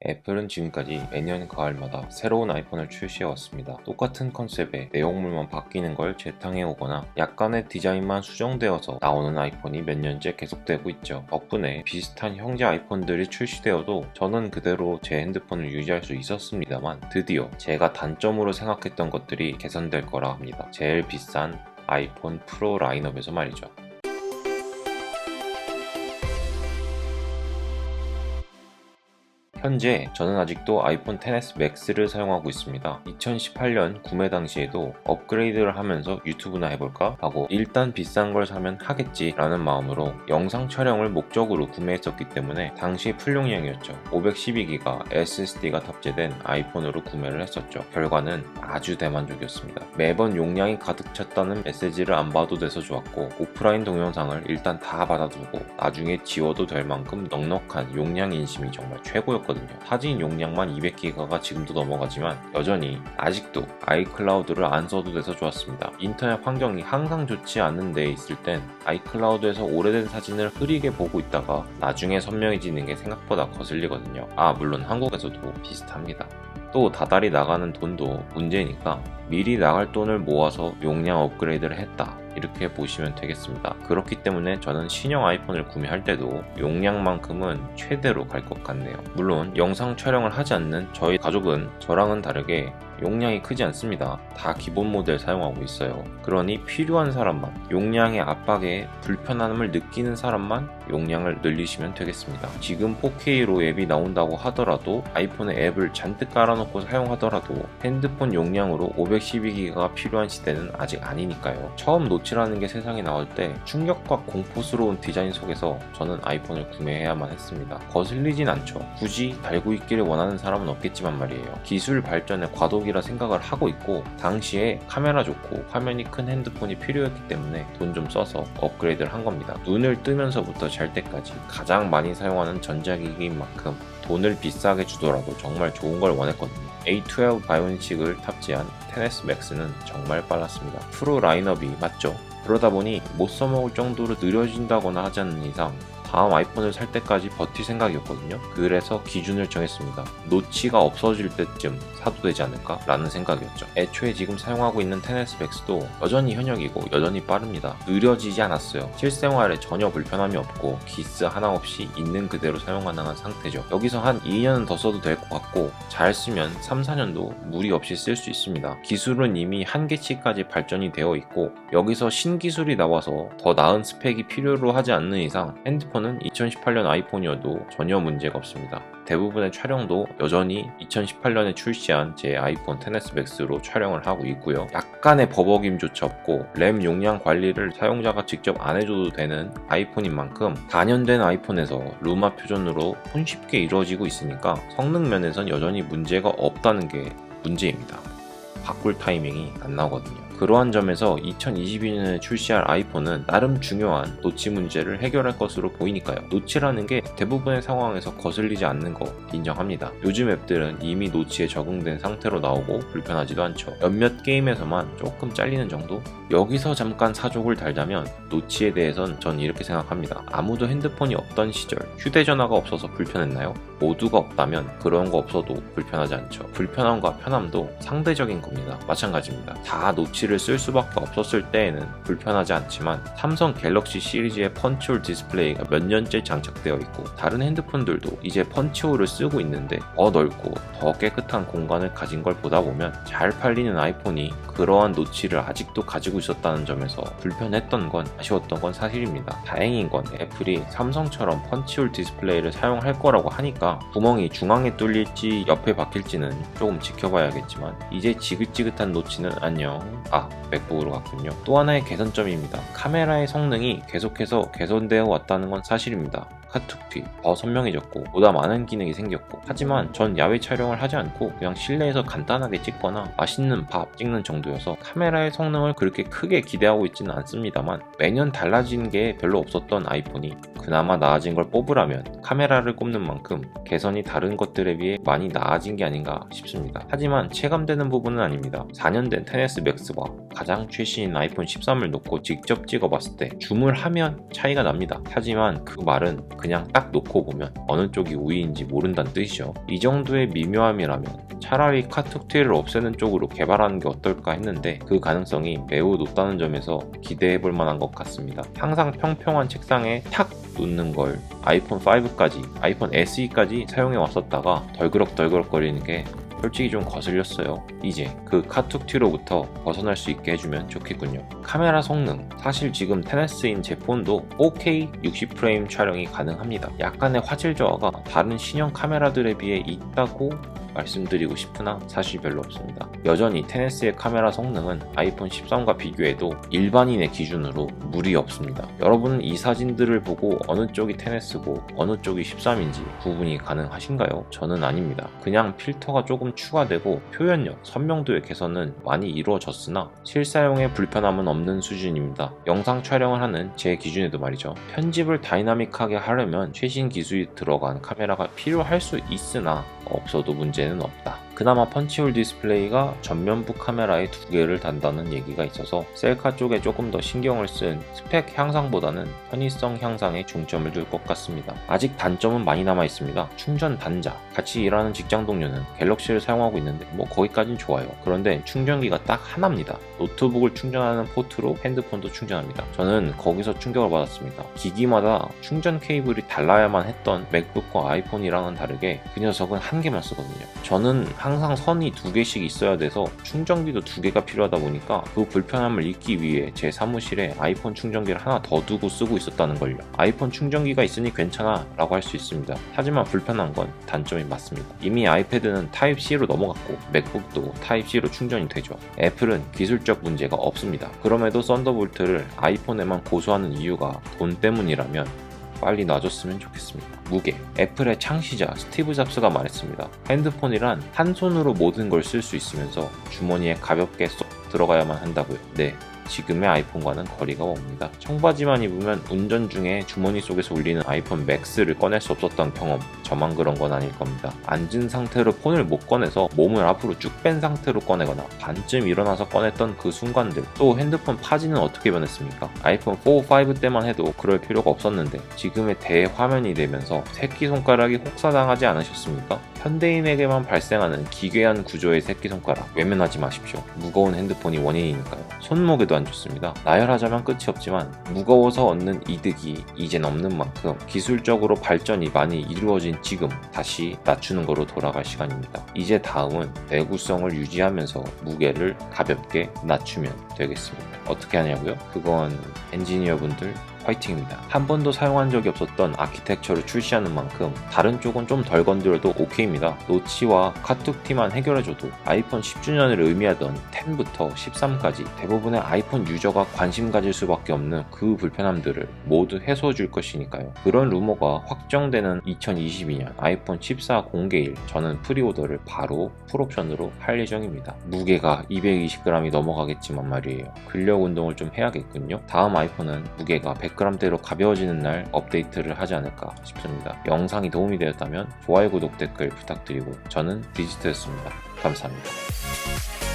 애플은 지금까지 매년 가을마다 새로운 아이폰을 출시해왔습니다. 똑같은 컨셉의 내용물만 바뀌는 걸 재탕해오거나 약간의 디자인만 수정되어서 나오는 아이폰이 몇 년째 계속되고 있죠. 덕분에 비슷한 형제 아이폰들이 출시되어도 저는 그대로 제 핸드폰을 유지할 수 있었습니다만, 드디어 제가 단점으로 생각했던 것들이 개선될 거라 합니다. 제일 비싼 아이폰 프로 라인업에서 말이죠. 현재 저는 아직도 아이폰 XS 맥스를 사용하고 있습니다. 2018년 구매 당시에도 업그레이드를 하면서 유튜브나 해볼까 하고 일단 비싼 걸 사면 하겠지 라는 마음으로 영상 촬영을 목적으로 구매했었기 때문에 당시 풀용량이었죠. 512기가 SSD가 탑재된 아이폰으로 구매를 했었죠. 결과는 아주 대만족이었습니다. 매번 용량이 가득 찼다는 메시지를 안 봐도 돼서 좋았고, 오프라인 동영상을 일단 다 받아두고 나중에 지워도 될 만큼 넉넉한 용량 인심이 정말 최고였거든요. 사진 용량만 200기가가 지금도 넘어가지만 여전히 아직도 아이클라우드를 안 써도 돼서 좋았습니다. 인터넷 환경이 항상 좋지 않은 데에 있을 땐 아이클라우드에서 오래된 사진을 흐리게 보고 있다가 나중에 선명해지는 게 생각보다 거슬리거든요. 물론 한국에서도 비슷합니다. 또 다달이 나가는 돈도 문제니까 미리 나갈 돈을 모아서 용량 업그레이드를 했다, 이렇게 보시면 되겠습니다. 그렇기 때문에 저는 신형 아이폰을 구매할 때도 용량만큼은 최대로 갈 것 같네요. 물론 영상 촬영을 하지 않는 저희 가족은 저랑은 다르게 용량이 크지 않습니다. 다 기본 모델 사용하고 있어요. 그러니 필요한 사람만, 용량의 압박에 불편함을 느끼는 사람만 용량을 늘리시면 되겠습니다. 지금 4K로 앱이 나온다고 하더라도, 아이폰에 앱을 잔뜩 깔아놓고 사용하더라도 핸드폰 용량으로 512기가가 필요한 시대는 아직 아니니까요. 처음 노치라는 게 세상에 나올 때 충격과 공포스러운 디자인 속에서 저는 아이폰을 구매해야만 했습니다. 거슬리진 않죠. 굳이 달고 있기를 원하는 사람은 없겠지만 말이에요. 기술 발전의 과도기라 생각을 하고 있고, 당시에 카메라 좋고 화면이 큰 핸드폰이 필요했기 때문에 돈 좀 써서 업그레이드를 한 겁니다. 눈을 뜨면서부터 잘 때까지 가장 많이 사용하는 전자기기인 만큼 돈을 비싸게 주더라도 정말 좋은 걸 원했거든요. A12 바이오닉을 탑재한 XS 맥스는 정말 빨랐습니다. 프로 라인업이 맞죠? 그러다 보니 못 써먹을 정도로 느려진다거나 하지 않는 이상 다음 아이폰을 살 때까지 버틸 생각이었거든요. 그래서 기준을 정했습니다. 노치가 없어질 때쯤 사도 되지 않을까 라는 생각이었죠. 애초에 지금 사용하고 있는 XS 맥스도 여전히 현역이고 여전히 빠릅니다. 느려지지 않았어요. 실생활에 전혀 불편함이 없고 기스 하나 없이 있는 그대로 사용 가능한 상태죠. 여기서 한 2년은 더 써도 될 것 같고, 잘 쓰면 3, 4년도 무리 없이 쓸 수 있습니다. 기술은 이미 한계치까지 발전이 되어 있고, 여기서 신기술이 나와서 더 나은 스펙이 필요로 하지 않는 이상 핸드폰은 2018년 아이폰이어도 전혀 문제가 없습니다. 대부분의 촬영도 여전히 2018년에 출시한 제 아이폰 XS 맥스로 촬영을 하고 있고요. 약간의 버벅임조차 없고, 램 용량 관리를 사용자가 직접 안 해줘도 되는 아이폰인 만큼 단연된 아이폰에서 루마 표준으로 손쉽게 이루어지고 있으니까 성능 면에선 여전히 문제가 없다는 게 문제입니다. 바꿀 타이밍이 안 나오거든요. 그러한 점에서 2022년에 출시할 아이폰은 나름 중요한 노치 문제를 해결할 것으로 보이니까요. 노치라는 게 대부분의 상황에서 거슬리지 않는 거 인정합니다. 요즘 앱들은 이미 노치에 적응된 상태로 나오고 불편하지도 않죠. 몇몇 게임에서만 조금 잘리는 정도? 여기서 잠깐 사족을 달자면 노치에 대해선 전 이렇게 생각합니다. 아무도 핸드폰이 없던 시절 휴대전화가 없어서 불편했나요? 모두가 없다면 그런 거 없어도 불편하지 않죠. 불편함과 편함도 상대적인 겁니다. 마찬가지입니다. 다 노치를 쓸 수밖에 없었을 때에는 불편하지 않지만, 삼성 갤럭시 시리즈의 펀치홀 디스플레이가 몇 년째 장착되어 있고 다른 핸드폰들도 이제 펀치홀을 쓰고 있는데 더 넓고 더 깨끗한 공간을 가진 걸 보다 보면 잘 팔리는 아이폰이 그러한 노치를 아직도 가지고 있었다는 점에서 불편했던 건, 아쉬웠던 건 사실입니다. 다행인 건 애플이 삼성처럼 펀치홀 디스플레이를 사용할 거라고 하니까 구멍이 중앙에 뚫릴지 옆에 박힐지는 조금 지켜봐야겠지만, 이제 지긋지긋한 노치는 안녕. 맥북으로 갔군요. 또 하나의 개선점입니다. 카메라의 성능이 계속해서 개선되어 왔다는 건 사실입니다. 카툭 뒤 더 선명해졌고 보다 많은 기능이 생겼고, 하지만 전 야외 촬영을 하지 않고 그냥 실내에서 간단하게 찍거나 맛있는 밥 찍는 정도여서 카메라의 성능을 그렇게 크게 기대하고 있지는 않습니다만, 매년 달라진 게 별로 없었던 아이폰이 그나마 나아진 걸 뽑으라면 카메라를 꼽는 만큼 개선이 다른 것들에 비해 많이 나아진 게 아닌가 싶습니다. 하지만 체감되는 부분은 아닙니다. 4년 된 XS 맥스와 가장 최신인 아이폰 13을 놓고 직접 찍어봤을 때 줌을 하면 차이가 납니다. 하지만 그 말은 그냥 딱 놓고 보면 어느 쪽이 우위인지 모른다는 뜻이죠. 이 정도의 미묘함이라면 차라리 카툭 휠을 없애는 쪽으로 개발하는 게 어떨까 했는데 그 가능성이 매우 높다는 점에서 기대해볼 만한 것 같습니다. 항상 평평한 책상에 탁 놓는 걸 아이폰 5까지, 아이폰 SE까지 사용해 왔었다가 덜그럭덜그럭거리는 게 솔직히 좀 거슬렸어요. 이제 그 카툭 튀로부터 벗어날 수 있게 해주면 좋겠군요. 카메라 성능, 사실 지금 XS인 제 폰도 4K 60프레임 촬영이 가능합니다. 약간의 화질 저하가 다른 신형 카메라들에 비해 있다고 말씀드리고 싶으나 사실 별로 없습니다. 여전히 XS의 카메라 성능은 아이폰 13과 비교해도 일반인의 기준으로 무리 없습니다. 여러분은 이 사진들을 보고 어느 쪽이 XS고 어느 쪽이 13인지 구분이 가능하신가요? 저는 아닙니다. 그냥 필터가 조금 추가되고 표현력, 선명도의 개선은 많이 이루어졌으나 실사용에 불편함은 없는 수준입니다. 영상 촬영을 하는 제 기준에도 말이죠. 편집을 다이나믹하게 하려면 최신 기술이 들어간 카메라가 필요할 수 있으나 없어도 문제는 없다. 그나마 펀치홀 디스플레이가 전면부 카메라에 2개를 단다는 얘기가 있어서 셀카 쪽에 조금 더 신경을 쓴 스펙 향상보다는 편의성 향상에 중점을 둘 것 같습니다. 아직 단점은 많이 남아 있습니다. 충전 단자. 같이 일하는 직장 동료는 갤럭시를 사용하고 있는데 거기까진 좋아요. 그런데 충전기가 딱 하나입니다. 노트북을 충전하는 포트로 핸드폰도 충전합니다. 저는 거기서 충격을 받았습니다. 기기마다 충전 케이블이 달라야만 했던 맥북과 아이폰이랑은 다르게 그 녀석은 한 개만 쓰거든요. 저는 항상 선이 2개씩 있어야 돼서 충전기도 2개가 필요하다 보니까 그 불편함을 잊기 위해 제 사무실에 아이폰 충전기를 하나 더 두고 쓰고 있었다는 걸요. 아이폰 충전기가 있으니 괜찮아 라고 할 수 있습니다. 하지만 불편한 건 단점이 맞습니다. 이미 아이패드는 타입C로 넘어갔고 맥북도 타입C로 충전이 되죠. 애플은 기술적 문제가 없습니다. 그럼에도 썬더볼트를 아이폰에만 고수하는 이유가 돈 때문이라면 빨리 놔줬으면 좋겠습니다. 무게. 애플의 창시자 스티브 잡스가 말했습니다. 핸드폰이란 한 손으로 모든 걸 쓸 수 있으면서 주머니에 가볍게 쏙 들어가야만 한다고요. 네. 지금의 아이폰과는 거리가 멉니다. 청바지만 입으면 운전 중에 주머니 속에서 울리는 아이폰 맥스를 꺼낼 수 없었던 경험, 저만 그런 건 아닐 겁니다. 앉은 상태로 폰을 못 꺼내서 몸을 앞으로 쭉 뺀 상태로 꺼내거나 반쯤 일어나서 꺼냈던 그 순간들, 또 핸드폰 파지는 어떻게 변했습니까? 아이폰 4, 5 때만 해도 그럴 필요가 없었는데 지금의 대화면이 되면서 새끼손가락이 혹사당하지 않으셨습니까? 현대인에게만 발생하는 기괴한 구조의 새끼손가락 외면하지 마십시오. 무거운 핸드폰이 원인이니까요. 손목에도 안 좋습니다. 나열하자면 끝이 없지만 무거워서 얻는 이득이 이젠 없는 만큼 기술적으로 발전이 많이 이루어진 지금 다시 낮추는 거로 돌아갈 시간입니다. 이제 다음은 내구성을 유지하면서 무게를 가볍게 낮추면 되겠습니다. 어떻게 하냐고요? 그건 엔지니어분들 화이팅입니다. 한 번도 사용한 적이 없었던 아키텍처를 출시하는 만큼 다른 쪽은 좀 덜 건드려도 오케이입니다. 노치와 카툭티만 해결해줘도 아이폰 10주년을 의미하던 10부터 13까지 대부분의 아이폰 유저가 관심 가질 수밖에 없는 그 불편함들을 모두 해소해줄 것이니까요. 그런 루머가 확정되는 2022년 아이폰 14 공개일 저는 프리오더를 바로 풀옵션으로 할 예정입니다. 무게가 220g이 넘어가겠지만 말이에요. 근력 운동을 좀 해야겠군요. 다음 아이폰은 무게가 100g대로 가벼워지는 날 업데이트를 하지 않을까 싶습니다. 영상이 도움이 되었다면 좋아요, 구독, 댓글 부탁드리고 저는 디지트였습니다. 감사합니다.